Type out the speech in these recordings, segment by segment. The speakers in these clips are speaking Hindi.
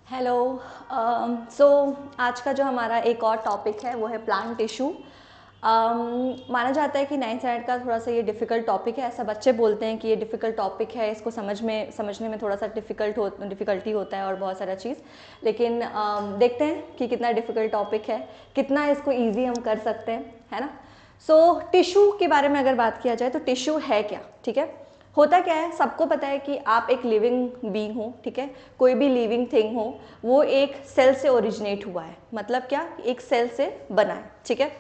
हेलो। सो आज का जो हमारा एक और टॉपिक है वो है प्लांट टिश्यू। माना जाता है कि 9th स्टैंडर्ड का थोड़ा सा ये डिफ़िकल्ट टॉपिक है। ऐसा बच्चे बोलते हैं कि ये डिफ़िकल्ट टॉपिक है, इसको समझने में थोड़ा सा डिफ़िकल्टी होता है और बहुत सारा चीज़। लेकिन देखते हैं कि कितना डिफ़िकल्ट टॉपिक है, कितना इसको ईजी हम कर सकते हैं, है ना। सो टिश्यू के बारे में अगर बात किया जाए तो टिश्यू है क्या, ठीक है। होता क्या है, सबको पता है कि आप एक लिविंग बीइंग हो, ठीक है। कोई भी लिविंग थिंग हो वो एक सेल से ओरिजिनेट हुआ है, मतलब क्या, एक सेल से बना है, ठीक है।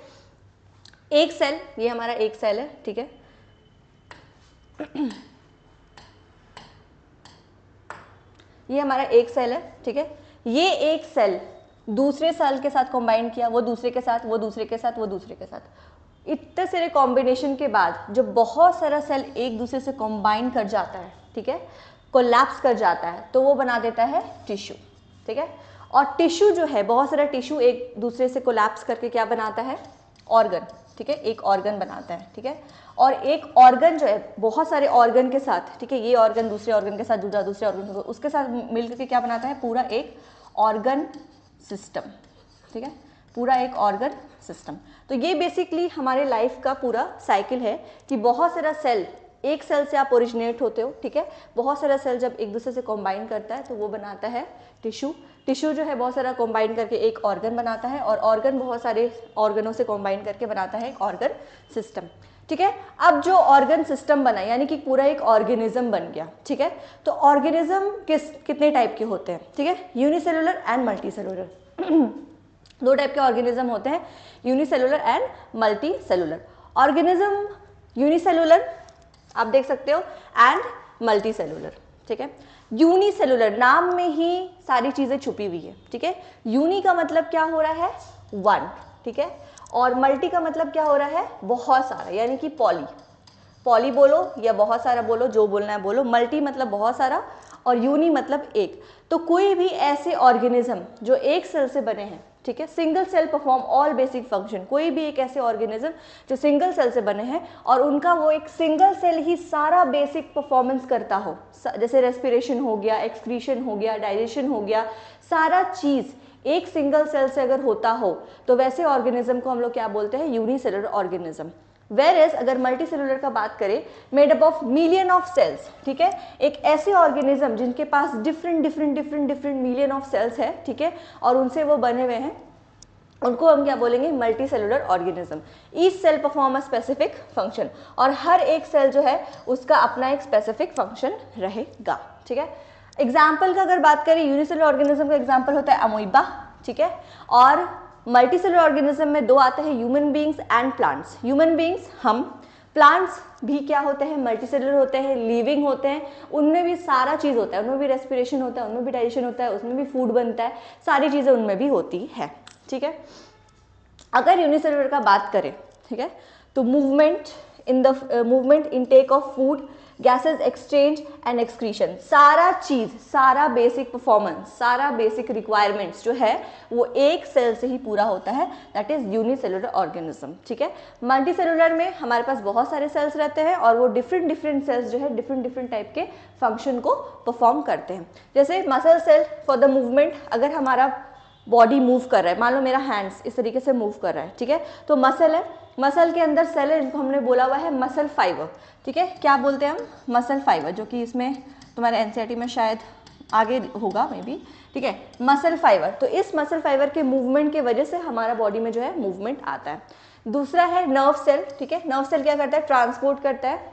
एक सेल, ये हमारा एक सेल है, ठीक है। ये हमारा एक सेल है, ठीक है। ये एक सेल दूसरे सेल के साथ कंबाइन किया, वो दूसरे के साथ, वो दूसरे के साथ, वो दूसरे के साथ, इतने सारे कॉम्बिनेशन के बाद जब बहुत सारा सेल एक दूसरे से कंबाइन कर जाता है, ठीक है, कोलैप्स कर जाता है, तो वो बना देता है टिश्यू, ठीक है। और टिश्यू जो है, बहुत सारा टिश्यू एक दूसरे से कोलैप्स करके क्या बनाता है, ऑर्गन, ठीक है, एक ऑर्गन बनाता है, ठीक है। और एक ऑर्गन जो है बहुत सारे ऑर्गन के साथ, ठीक है, ये ऑर्गन दूसरे ऑर्गन के साथ जुड़ा, दूसरे ऑर्गन उसके साथ मिलकर के क्या बनाता है, पूरा एक ऑर्गन सिस्टम, ठीक है, पूरा एक ऑर्गन सिस्टम। तो ये बेसिकली हमारे लाइफ का पूरा साइकिल है कि बहुत सारा सेल, एक सेल से आप ओरिजिनेट होते हो, ठीक है, बहुत सारा सेल जब एक दूसरे से कंबाइन करता है तो वो बनाता है टिश्यू। टिश्यू जो है बहुत सारा कंबाइन करके एक ऑर्गन बनाता है, और ऑर्गन बहुत सारे ऑर्गनों से कंबाइन करके बनाता है एक ऑर्गन सिस्टम, ठीक है। अब जो ऑर्गन सिस्टम बना, यानी कि पूरा एक ऑर्गेनिज्म बन गया, ठीक है। तो ऑर्गेनिज्म कितने टाइप के होते हैं, ठीक है, यूनिसेलुलर एंड मल्टी सेलुलर। दो टाइप के ऑर्गेनिज्म होते हैं, unicellular and multi cellular. Organism unicellular आप देख सकते हो, एंड मल्टी सेलुलर, ठीक है। यूनिसेलुलर नाम में ही सारी चीजें छुपी हुई है, ठीक है। यूनि का मतलब क्या हो रहा है, वन, ठीक है, और मल्टी का मतलब क्या हो रहा है, बहुत सारा, यानी कि पॉली। पॉली बोलो या बहुत सारा बोलो, जो बोलना है बोलो। मल्टी मतलब बहुत सारा और यूनि मतलब एक। तो कोई भी ऐसे ऑर्गेनिज्म जो एक सेल से बने हैं, ठीक है, single cell perform all basic function, कोई भी एक ऐसे ऑर्गेनिज्म जो सिंगल सेल से बने हैं और उनका वो एक सिंगल सेल ही सारा बेसिक परफॉर्मेंस करता हो, जैसे रेस्पिरेशन हो गया, एक्सक्रीशन हो गया, डाइजेशन हो गया, सारा चीज एक सिंगल सेल से अगर होता हो तो वैसे ऑर्गेनिज्म को हम लोग क्या बोलते हैं, यूनिसेलुलर ऑर्गेनिज्म। वेयर अगर मल्टी सेलुलर का बात करें, made up of million of cells, ठीक है, एक ऐसे ऑर्गेनिज्म जिनके पास डिफरेंट मिलियन ऑफ सेल्स है, ठीक है, और उनसे वो बने हुए हैं, उनको हम क्या बोलेंगे, multi cellular organism. Each cell perform a specific function, और हर एक सेल जो है उसका अपना एक स्पेसिफिक फंक्शन रहेगा, ठीक है। एग्जाम्पल का अगर बात करें, यूनिसेलुलर ऑर्गेनिज्म का एग्जाम्पल होता है अमोइबा, ठीक है, और मल्टी सेलुलर ऑर्गेनिज्म में दो आते हैं, human beings and plants. Human beings हम, प्लांट्स भी क्या होते हैं, मल्टी सेलुलर होते हैं, लिविंग होते हैं, उनमें भी सारा चीज होता है, उनमें भी रेस्पिरेशन होता है, उनमें भी डाइजेशन होता है, उसमें भी फूड बनता है, सारी चीजें उनमें भी होती है, ठीक है। अगर यूनिसेलुलर का बात करें, ठीक है, तो movement intake of food, gases exchange and excretion, सारा चीज, सारा बेसिक परफॉर्मेंस, सारा बेसिक रिक्वायरमेंट्स जो है वो एक सेल से ही पूरा होता है, दैट इज यूनिसेलुलर ऑर्गेनिज्म, ठीक है। मल्टी सेलुलर में हमारे पास बहुत सारे सेल्स रहते हैं और वो डिफरेंट सेल्स जो है डिफरेंट टाइप के फंक्शन को परफॉर्म करते हैं। जैसे muscle cell for the movement, अगर हमारा बॉडी मूव कर रहा है, मान लो मेरा हैंड्स इस तरीके से मूव कर रहा है, ठीक है, तो मसल है, मसल के अंदर सेल है जिनको हमने बोला हुआ है मसल फाइबर, ठीक है, क्या बोलते हैं हम, मसल फाइबर, जो कि इसमें तुम्हारे एनसीईआरटी में शायद आगे होगा मे बी, ठीक है, मसल फाइबर। तो इस मसल फाइबर के मूवमेंट की वजह से हमारा बॉडी में जो है मूवमेंट आता है। दूसरा है नर्व सेल, ठीक है, नर्व सेल क्या करता है, ट्रांसपोर्ट करता है,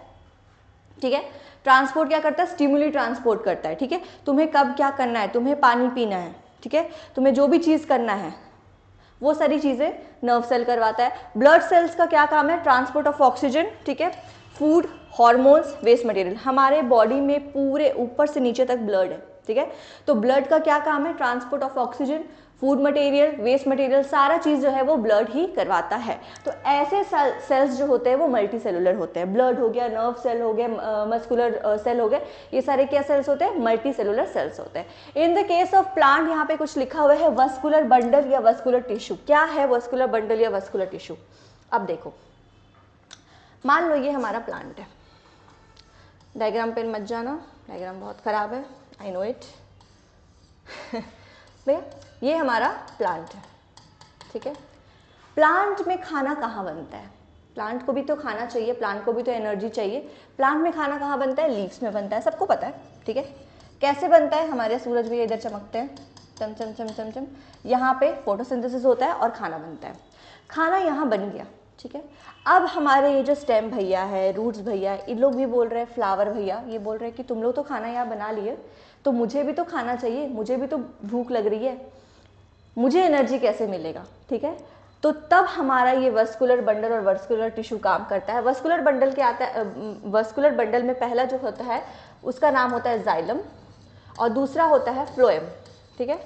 ठीक है, ट्रांसपोर्ट क्या करता है, स्टिमुली ट्रांसपोर्ट करता है, ठीक है, तुम्हें कब क्या करना है, तुम्हें पानी पीना है, ठीक है, तुम्हें जो भी चीज करना है वो सारी चीजें नर्व सेल करवाता है। ब्लड सेल्स का क्या काम है, ट्रांसपोर्ट ऑफ ऑक्सीजन, ठीक है, फूड, हॉर्मोन्स, वेस्ट मटेरियल। हमारे बॉडी में पूरे ऊपर से नीचे तक ब्लड है, ठीक है, तो ब्लड का क्या काम है, transport of oxygen, food material, waste material, सारा चीज जो है वो ब्लड ही करवाता है। तो ऐसे सेल्स जो होते हैं वो मल्टी सेलुलर होते हैं। ब्लड हो गया, नर्व सेल हो गया, मस्कुलर सेल हो गए, ये सारे क्या सेल्स होते हैं, मल्टी सेलुलर सेल्स होते हैं। In the case of plant यहाँ पे कुछ लिखा हुआ है वस्कुलर बंडल या वस्कुलर टिश्यू। क्या है वस्कुलर बंडल या वस्कुलर टिश्यू, अब देखो, मान लो ये हमारा प्लांट है, डायग्राम पे मत जाना, डायग्राम बहुत खराब है, आई नो इट। भैया ये हमारा प्लांट है, ठीक है। प्लांट में खाना कहाँ बनता है? प्लांट को भी तो खाना चाहिए, प्लांट को भी तो एनर्जी चाहिए। प्लांट में खाना कहाँ बनता है? लीव्स में बनता है, सबको पता है, ठीक है। कैसे बनता है? हमारे सूरज भी इधर चमकते हैं, चम चम चम चम चम, यहाँ पे फोटोसिंथेसिस होता है और खाना बनता है। खाना यहाँ बन गया, ठीक है। अब हमारे ये जो स्टेम भैया है, रूट्स भैया, इन लोग भी बोल रहे हैं, फ्लावर भैया ये बोल रहे हैं कि तुम लोग तो खाना यहाँ बना लिए, तो मुझे भी तो खाना चाहिए, मुझे भी तो भूख लग रही है, मुझे एनर्जी कैसे मिलेगा, ठीक है। तो तब हमारा ये वस्कुलर बंडल और वस्कुलर टिश्यू काम करता है। वस्कुलर बंडल क्या आता है? वस्कुलर बंडल में पहला जो होता है उसका नाम होता है जाइलम और दूसरा होता है फ्लोएम, ठीक है।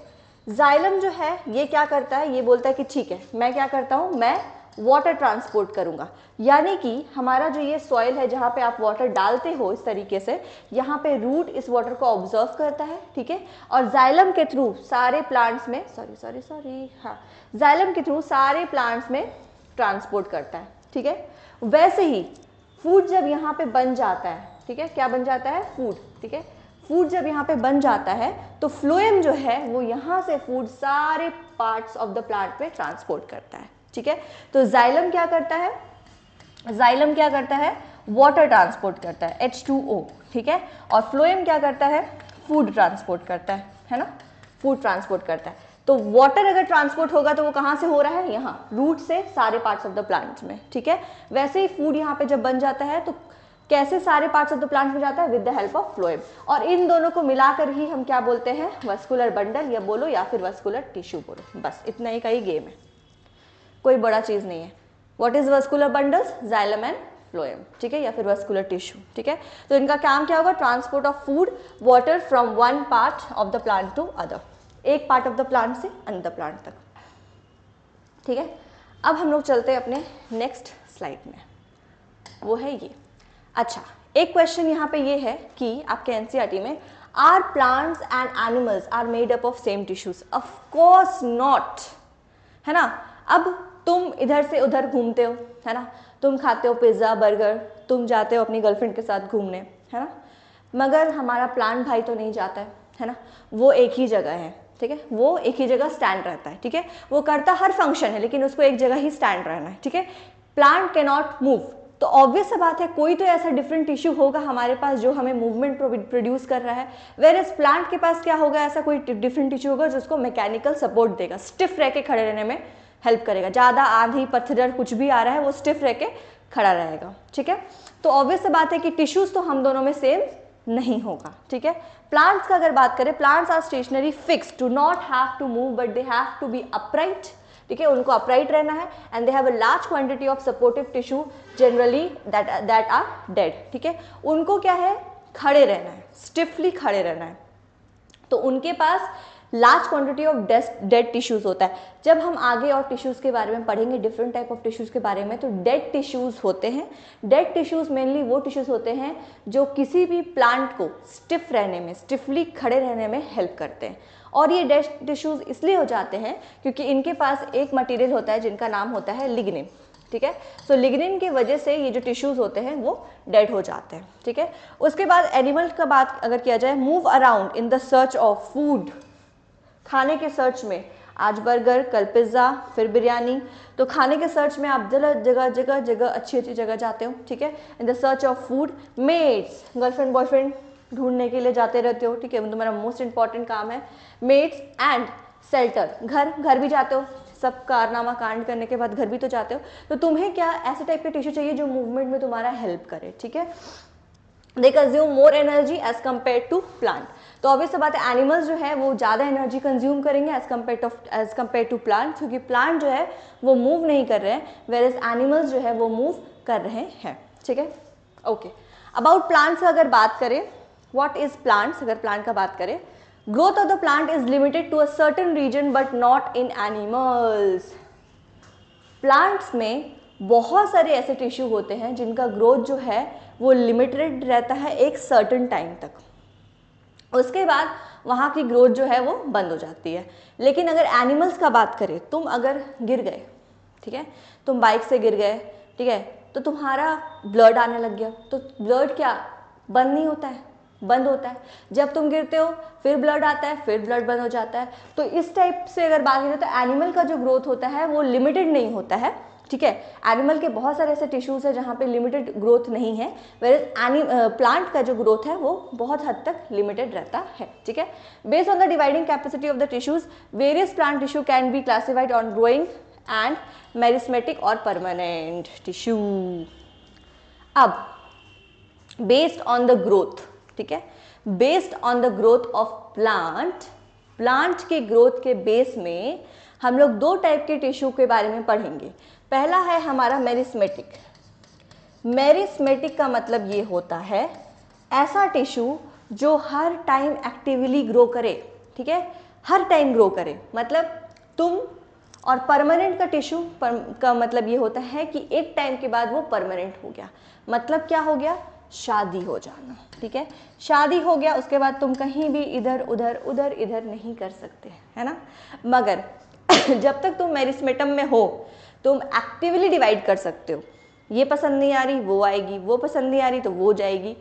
जाइलम जो है ये क्या करता है? ये बोलता है कि ठीक है, मैं क्या करता हूँ, मैं वाटर ट्रांसपोर्ट करूँगा, यानी कि हमारा जो ये सॉइल है जहाँ पे आप वाटर डालते हो इस तरीके से, यहाँ पे रूट इस वाटर को ऑब्जर्व करता है, ठीक है, और जाइलम के थ्रू सारे प्लांट्स में जाइलम के थ्रू सारे प्लांट्स में ट्रांसपोर्ट करता है, ठीक है। वैसे ही फूड जब यहाँ पे बन जाता है, ठीक है, क्या बन जाता है? फूड, ठीक है। फूड जब यहाँ पे बन जाता है तो फ्लोएम जो है वो यहाँ से फूड सारे पार्ट्स ऑफ द प्लांट में ट्रांसपोर्ट करता है, ठीक है। तो जाइलम क्या करता है? जाइलम क्या करता है? वाटर ट्रांसपोर्ट करता है, H2O, ठीक है। और फ्लोएम क्या करता है? फूड ट्रांसपोर्ट करता है ना, फूड ट्रांसपोर्ट करता है। तो वाटर अगर ट्रांसपोर्ट होगा तो वो कहाँ से हो रहा है? यहाँ, रूट से सारे पार्ट्स ऑफ द प्लांट में, ठीक है। वैसे ही फूड यहाँ पे जब बन जाता है तो कैसे सारे पार्ट्स ऑफ द प्लांट में जाता है? With the help of phloem. और इन दोनों को मिलाकर ही हम क्या बोलते हैं? वस्कुलर बंडल या बोलो या फिर वस्कुलर टिश्यू बोलो। बस इतना ही का ही गेम है, कोई बड़ा चीज नहीं है। What is vascular bundles? Xylem and phloem, ठीक है, या फिर वस्कुलर टिश्यू, ठीक है। तो इनका काम क्या होगा? Transport of food water from one part of the plant to other, एक पार्ट ऑफ द प्लांट से अनदर प्लांट तक, ठीक है। अब हम लोग चलते हैं अपने नेक्स्ट स्लाइड में, वो है ये। अच्छा, एक क्वेश्चन यहाँ पे ये है कि आपके एनसीईआरटी में, are plants and animals are made up of same tissues? Of course not, है ना। अब तुम इधर से उधर घूमते हो, है ना, तुम खाते हो पिज्ज़ा बर्गर, तुम जाते हो अपनी गर्लफ्रेंड के साथ घूमने, है ना, मगर हमारा प्लांट भाई तो नहीं जाता है ना, वो एक ही जगह है, ठीक है, वो एक ही जगह स्टैंड रहता है, ठीक है, वो करता हर फंक्शन है लेकिन उसको एक जगह ही स्टैंड रहना है, ठीक है। प्लांट कैन नॉट मूव, तो ऑब्वियस सा बात है कोई तो ऐसा डिफरेंट टिश्यू होगा हमारे पास जो हमें मूवमेंट प्रोड्यूस कर रहा है, वेयरएज प्लांट के पास क्या होगा? ऐसा कोई डिफरेंट टिश्यू होगा जो उसको मैकेनिकल सपोर्ट देगा, स्टिफ रह के खड़े रहने में हेल्प करेगा। ज़्यादा आंधी पत्थर कुछ भी आ रहा है वो स्टिफ रह के खड़ा रहेगा, ठीक है। तो ऑब्वियस सी बात है कि टिश्यूज तो हम दोनों में सेम नहीं होगा, ठीक है। प्लांट्स का अगर बात करें, plants are stationary fixed, do not have to move but they have to be upright, ठीक है, उनको अपराइट रहना है, and they have a large quantity of supportive tissue generally that are dead, ठीक है, उनको क्या है? खड़े रहना है, स्टिफली खड़े रहना है, तो उनके पास large quantity of dead tissues होता है। जब हम आगे और टिश्यूज के बारे में पढ़ेंगे, डिफरेंट टाइप ऑफ टिश्यूज के बारे में, तो डेड टिश्यूज होते हैं। डेड टिश्यूज मेनली वो टिश्यूज होते हैं जो किसी भी प्लांट को स्टिफ रहने में, स्टिफली खड़े रहने में हेल्प करते हैं, और ये डेड टिश्यूज इसलिए हो जाते हैं क्योंकि इनके पास एक मटेरियल होता है जिनका नाम होता है लिग्निन, ठीक है। सो लिग्निन की वजह से ये जो टिश्यूज होते हैं वो डेड हो जाते हैं, ठीक है। उसके बाद एनिमल का बात अगर किया जाए, move around in the search of food, खाने के सर्च में, आज बर्गर कल पिज्ज़ा फिर बिरयानी, तो खाने के सर्च में आप जगह जगह जगह अच्छी अच्छी जगह जाते हो, ठीक है, in the search of food. Mates, girlfriend boyfriend ढूंढने के लिए जाते रहते हो, ठीक है, वो तुम्हारा मोस्ट इंपॉर्टेंट काम है। मेट्स एंड शेल्टर, घर भी जाते हो, सब कारनामा कांड करने के बाद घर भी तो जाते हो, तो तुम्हें क्या ऐसे टाइप के टिश्यू चाहिए जो मूवमेंट में तुम्हारा हेल्प करे, ठीक है। They consume more energy as compare to plant, तो ऑब्वियस बात है एनिमल्स जो है वो ज़्यादा एनर्जी कंज्यूम करेंगे एज कम्पेयर टू प्लांट, क्योंकि प्लांट जो है वो मूव नहीं कर रहे हैं, वेयर एज एनिमल्स जो है वो मूव कर रहे हैं, ठीक है। ओके, अबाउट प्लांट्स अगर बात करें, व्हाट इज प्लांट्स, अगर प्लांट का बात करें, growth of the plant is limited to a certain region but not in animals. Plants में बहुत सारे ऐसे टिश्यू होते हैं जिनका ग्रोथ जो है वो लिमिटेड रहता है एक सर्टेन टाइम तक, उसके बाद वहाँ की ग्रोथ जो है वो बंद हो जाती है। लेकिन अगर एनिमल्स का बात करें, तुम अगर गिर गए, ठीक है, तुम बाइक से गिर गए, ठीक है, तो तुम्हारा ब्लड आने लग गया, तो ब्लड क्या बंद नहीं होता है, बंद होता है, जब तुम गिरते हो फिर ब्लड आता है, फिर ब्लड बंद हो जाता है। तो इस टाइप से अगर बात करें तो एनिमल का जो ग्रोथ होता है वो लिमिटेड नहीं होता है, ठीक है। एनिमल के बहुत सारे ऐसे टिश्यूज है जहाँ पे लिमिटेड ग्रोथ नहीं है, वेयर प्लांट का जो ग्रोथ है वो बहुत हद तक लिमिटेड रहता है, ठीक है। Based on the dividing capacity of the tissues, various plant tissue can be classified on growing and meristematic और परमानेंट टिश्यू। अब बेस्ड ऑन द ग्रोथ, ठीक है, based on the growth of plant के ग्रोथ के बेस में हम लोग दो टाइप के टिश्यू के बारे में पढ़ेंगे। पहला है हमारा मेरिस्मेटिक। मेरिस्मेटिक का मतलब ये होता है ऐसा टिश्यू जो हर टाइम एक्टिवली ग्रो करे, ठीक है, हर टाइम ग्रो करे, मतलब तुम। और परमानेंट का टिश्यू का मतलब ये होता है कि एक टाइम के बाद वो परमानेंट हो गया। मतलब क्या हो गया, शादी हो जाना, ठीक है, शादी हो गया उसके बाद तुम कहीं भी इधर उधर नहीं कर सकते, है ना। मगर जब तक तुम मेरिस्मेटम में हो तुम एक्टिवली डिवाइड कर सकते हो, ये पसंद नहीं आ रही वो आएगी, वो पसंद नहीं आ रही तो वो जाएगी,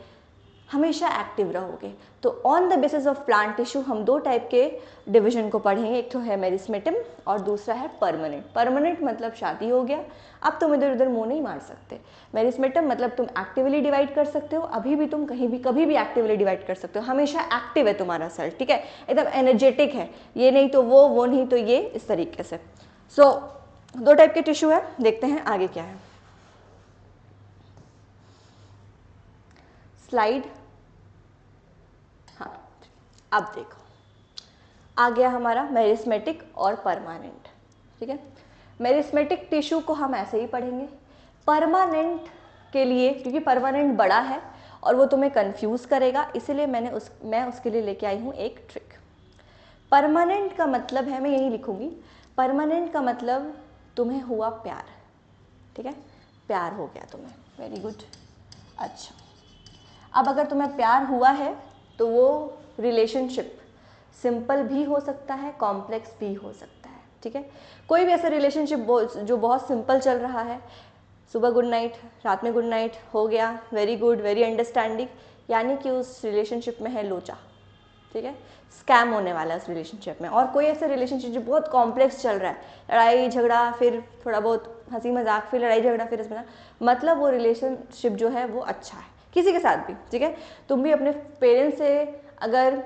हमेशा एक्टिव रहोगे। तो on the basis of plant tissue हम दो टाइप के डिवीजन को पढ़ेंगे, एक तो है मेरिस्मेटम और दूसरा है परमानेंट। परमानेंट मतलब शादी हो गया, अब तुम इधर उधर मुंह नहीं मार सकते। मेरिस्मेटम मतलब तुम एक्टिवली डिवाइड कर सकते हो, अभी भी तुम कहीं भी कभी भी एक्टिवली डिवाइड कर सकते हो, हमेशा एक्टिव है तुम्हारा सेल, ठीक है, एकदम एनर्जेटिक है, ये नहीं तो वो नहीं तो ये, इस तरीके से। सो दो टाइप के टिश्यू है, देखते हैं आगे क्या है। स्लाइड, हाँ, अब देखो आ गया हमारा मेरिस्मेटिक और परमानेंट, ठीक है। मेरिस्मेटिक टिश्यू को हम ऐसे ही पढ़ेंगे। परमानेंट के लिए, क्योंकि परमानेंट बड़ा है और वो तुम्हें कंफ्यूज करेगा, इसीलिए मैं उसके लिए लेके आई हूँ एक ट्रिक। परमानेंट का मतलब है, मैं यही लिखूंगी, परमानेंट का मतलब तुम्हें हुआ प्यार, ठीक है, प्यार हो गया तुम्हें, वेरी गुड। अच्छा, अब अगर तुम्हें प्यार हुआ है तो वो रिलेशनशिप सिंपल भी हो सकता है, कॉम्प्लेक्स भी हो सकता है, ठीक है। कोई भी ऐसा रिलेशनशिप जो बहुत सिंपल चल रहा है, सुबह गुड नाइट, रात में गुड नाइट हो गया, वेरी गुड, वेरी अंडरस्टैंडिंग, यानी कि उस रिलेशनशिप में है लोचा, ठीक है, स्कैम होने वाला है उस रिलेशनशिप में। और कोई ऐसा रिलेशनशिप जो बहुत कॉम्प्लेक्स चल रहा है, लड़ाई झगड़ा, फिर थोड़ा बहुत हंसी मजाक, फिर लड़ाई झगड़ा, फिर इसमें, मतलब वो रिलेशनशिप जो है वो अच्छा है किसी के साथ भी, ठीक है। तुम भी अपने पेरेंट्स से अगर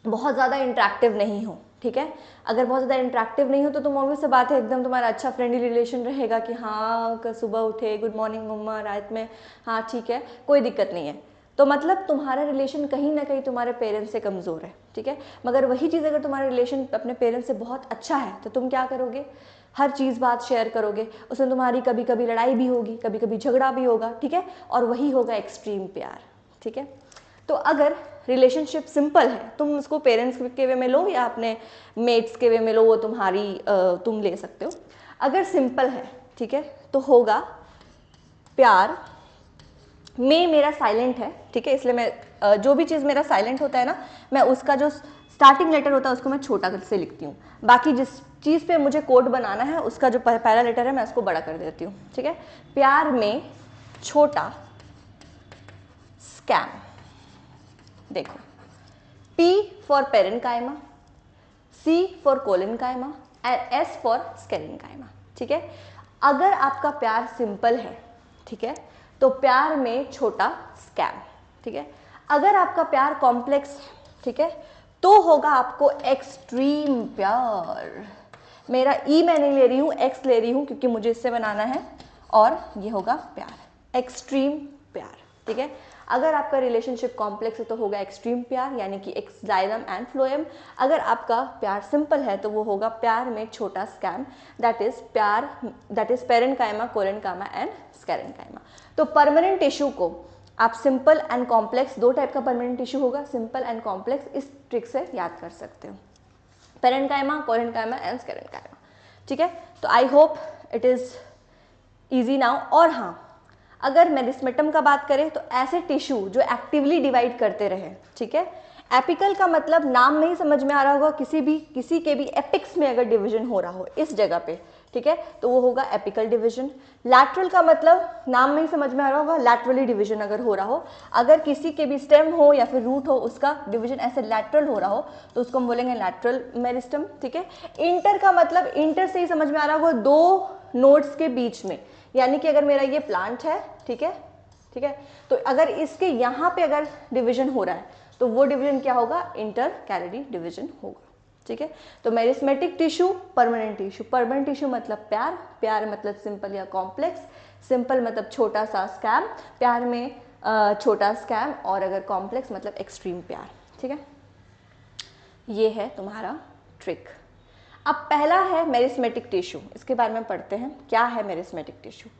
बहुत ज़्यादा इंटरेक्टिव नहीं हो, ठीक है, अगर बहुत ज़्यादा इंटरेक्टिव नहीं हो तो तुम ऑब्वियस से बात है एकदम तुम्हारा अच्छा फ्रेंडली रिलेशन रहेगा कि हाँ कल सुबह उठे, गुड मॉर्निंग मम्मा, रात में हाँ ठीक है, कोई दिक्कत नहीं है। तो मतलब तुम्हारा रिलेशन कहीं ना कहीं तुम्हारे पेरेंट्स से कमज़ोर है, ठीक है। मगर वही चीज़ अगर तुम्हारा रिलेशन अपने पेरेंट्स से बहुत अच्छा है तो तुम क्या करोगे, हर चीज़ बात शेयर करोगे, उसमें तुम्हारी कभी कभी लड़ाई भी होगी, कभी कभी झगड़ा भी होगा, ठीक है, और वही होगा एक्सट्रीम प्यार, ठीक है। तो अगर रिलेशनशिप सिंपल है, तुम उसको पेरेंट्स के वे में लो या अपने मेट्स के वे में लो, वो तुम ले सकते हो। अगर सिंपल है, ठीक है, तो होगा प्यार में मेरा साइलेंट है, ठीक है, इसलिए मैं जो भी चीज़ मेरा साइलेंट होता है ना, मैं उसका जो स्टार्टिंग लेटर होता है उसको मैं छोटा से लिखती हूँ, बाकी जिस चीज़ पे मुझे कोड बनाना है उसका जो पहला लेटर है मैं उसको बड़ा कर देती हूँ, ठीक है। प्यार में छोटा स्कैम, देखो, P for parenchyma, C for collenchyma and S for sclerenchyma, ठीक है। अगर आपका प्यार सिंपल है, ठीक है, तो प्यार में छोटा स्कैम, ठीक है। अगर आपका प्यार कॉम्प्लेक्स है, ठीक है, तो होगा आपको एक्सट्रीम प्यार। मेरा E मैं नहीं ले रही हूँ, X ले रही हूँ क्योंकि मुझे इससे बनाना है, और ये होगा प्यार, एक्सट्रीम प्यार, ठीक है। अगर आपका रिलेशनशिप कॉम्प्लेक्स है तो होगा एक्सट्रीम प्यार, यानी कि एक्स जाइलम एंड फ्लोएम। अगर आपका प्यार सिंपल है तो वो होगा प्यार में छोटा scam, that is parenchyma, collenchyma and sclerenchyma. तो परमानेंट टिश्यू को आप सिंपल एंड कॉम्प्लेक्स, दो टाइप का परमानेंट टिश्यू होगा, सिंपल एंड कॉम्प्लेक्स, इस ट्रिक से याद कर सकते हो, पेरेन्काइमा, कोलेनकाइमा एंड स्केलेनकाइमा, ठीक है। तो I hope it is easy now. और हाँ, अगर मेरिस्मेटम का बात करें तो ऐसे टिश्यू जो एक्टिवली डिवाइड करते रहे, ठीक है। एपिकल का मतलब नाम नहीं समझ में आ रहा होगा, किसी के भी एपिक्स में अगर डिवीजन हो रहा हो इस जगह पे, ठीक है, तो वो होगा एपिकल डिवीजन। लैटरल का मतलब नाम में ही समझ में आ रहा होगा, लैटरली डिवीजन अगर हो रहा हो, अगर किसी के भी स्टेम हो या फिर रूट हो उसका डिवीजन ऐसे लैटरल हो रहा हो तो उसको हम बोलेंगे लैटरल मेरिस्टम। ठीक है, इंटर का मतलब इंटर से ही समझ में आ रहा होगा, दो नोड्स के बीच में, यानी कि अगर मेरा ये प्लांट है, ठीक है, ठीक है, तो अगर इसके यहाँ पे अगर डिवीजन हो रहा है तो वो डिवीजन क्या होगा, इंटर कैलरी डिवीजन होगा। ठीक है, तो meristematic tissue, permanent tissue, permanent tissue मतलब प्यार, प्यार मतलब सिंपल या कॉम्प्लेक्स, सिंपल मतलब छोटा सा स्कैम, प्यार में छोटा स्कैम, और अगर कॉम्प्लेक्स मतलब एक्सट्रीम प्यार। ठीक है, ये है तुम्हारा ट्रिक। अब पहला है मेरिस्मेटिक टिश्यू, इसके बारे में पढ़ते हैं, क्या है meristematic tissue.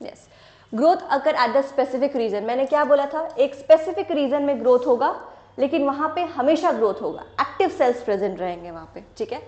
Yes, growth occur at the specific region, मैंने क्या बोला था, एक स्पेसिफिक रीजन में ग्रोथ होगा, लेकिन वहां पे हमेशा ग्रोथ होगा, एक्टिव सेल्स प्रेजेंट रहेंगे वहां पे। ठीक है,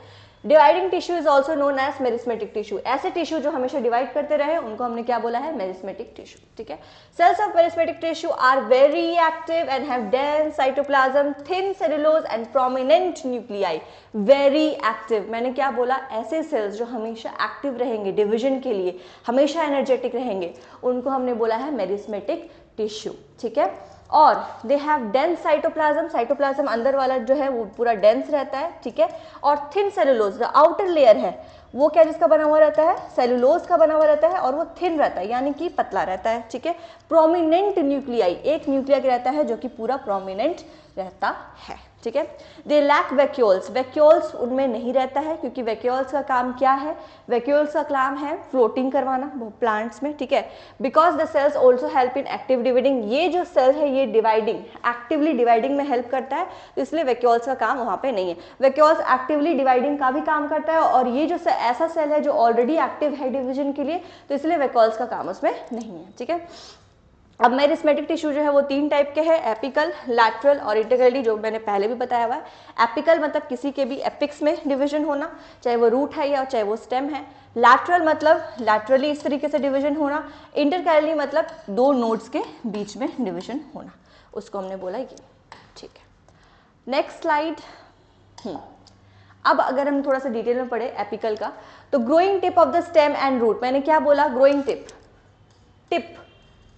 dividing tissue is also known as meristematic tissue, ऐसे टिश्यू जो हमेशा डिवाइड करते रहे उनको हमने क्या बोला है, मेरिस्मेटिक टिश्यू। ठीक है, cells of meristematic tissue are very active and have dense cytoplasm, thin cellulose and prominent nuclei. Very active, मैंने क्या बोला, ऐसे सेल्स जो हमेशा एक्टिव रहेंगे डिवीजन के लिए, हमेशा एनर्जेटिक रहेंगे, उनको हमने बोला है मेरिस्मेटिक टिश्यू। ठीक है, और they have dense cytoplasm, cytoplasm अंदर वाला जो है वो पूरा डेंस रहता है। ठीक है, और thin cellulose, the outer layer है वो क्या जिसका बना हुआ रहता है, सेलुलोज का बना हुआ रहता है, और वो थिन रहता है यानी कि पतला रहता है। ठीक है, प्रोमिनेंट न्यूक्लियाई, एक न्यूक्लिया रहता है जो कि पूरा प्रोमिनेंट रहता है। ठीक है, दे लैक वैक्यूल्स, वैक्यूल्स उनमें नहीं रहता है, क्योंकि वैक्यूल्स का काम क्या है, वैक्यूल्स का काम है फ्लोटिंग करवाना प्लांट्स में। ठीक है, because the cells also help in active dividing, ये जो सेल है ये डिवाइडिंग, एक्टिवली डिवाइडिंग में हेल्प करता है, तो इसलिए वैक्यूल्स का काम वहां पे नहीं है। वैक्यूल्स एक्टिवली डिवाइडिंग का भी काम करता है, और ये जो ऐसा सेल है जो ऑलरेडी एक्टिव है डिवीजन के लिए, तो इसलिए वैक्यूल्स का काम उसमें नहीं है। ठीक है, अब मेरिस्मेटिक टिश्यू जो है वो तीन टाइप के हैं, एपिकल, लैटरल और इंटीग्रली, जो मैंने पहले भी बताया हुआ है। एपिकल मतलब किसी के भी एपिक्स में डिवीजन होना, चाहे वो रूट है या चाहे वो स्टेम है। लैटरल मतलब लैटरली इस तरीके से डिवीजन होना। इंटरकैलरी मतलब दो नोड्स के बीच में डिवीजन होना, उसको हमने बोला ये। ठीक है, नेक्स्ट स्लाइड। अब अगर हम थोड़ा सा डिटेल में पढ़े एपिकल का, तो growing tip of the stem and root, मैंने क्या बोला, growing tip,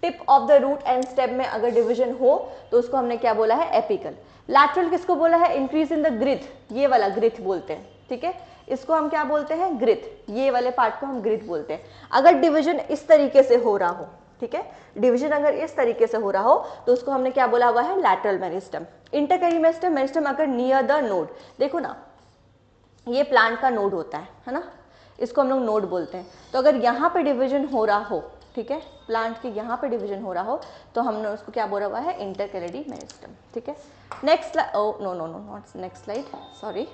tip of the root and stem में अगर डिवीजन हो तो उसको हमने क्या बोला है, एपिकल। लैटरल किसको बोला है, इंक्रीज इन द ग्रिथ, ये वाला ग्रिथ बोलते हैं। ठीक है, इसको हम क्या बोलते हैं, ग्रिथ, ये वाले पार्ट को हम ग्रिथ बोलते हैं। अगर डिवीजन इस तरीके से हो रहा हो, ठीक है, डिवीजन अगर इस तरीके से हो रहा हो तो उसको हमने क्या बोला हुआ है, लैटरल मेरिस्टम। इंटरकैरी मेरिस्टम, मेरिस्टम अगर नियर द नोड, देखो ना ये प्लांट का नोड होता है ना, इसको हम लोग नोड बोलते हैं। तो अगर यहाँ पे डिवीजन हो रहा हो, ठीक है, प्लांट के यहाँ पे डिवीजन हो रहा हो तो हमने उसको क्या बोला हुआ है, इंटरकैलरी मेरिस्टम। ठीक है, next, oh no no no not next slide, sorry,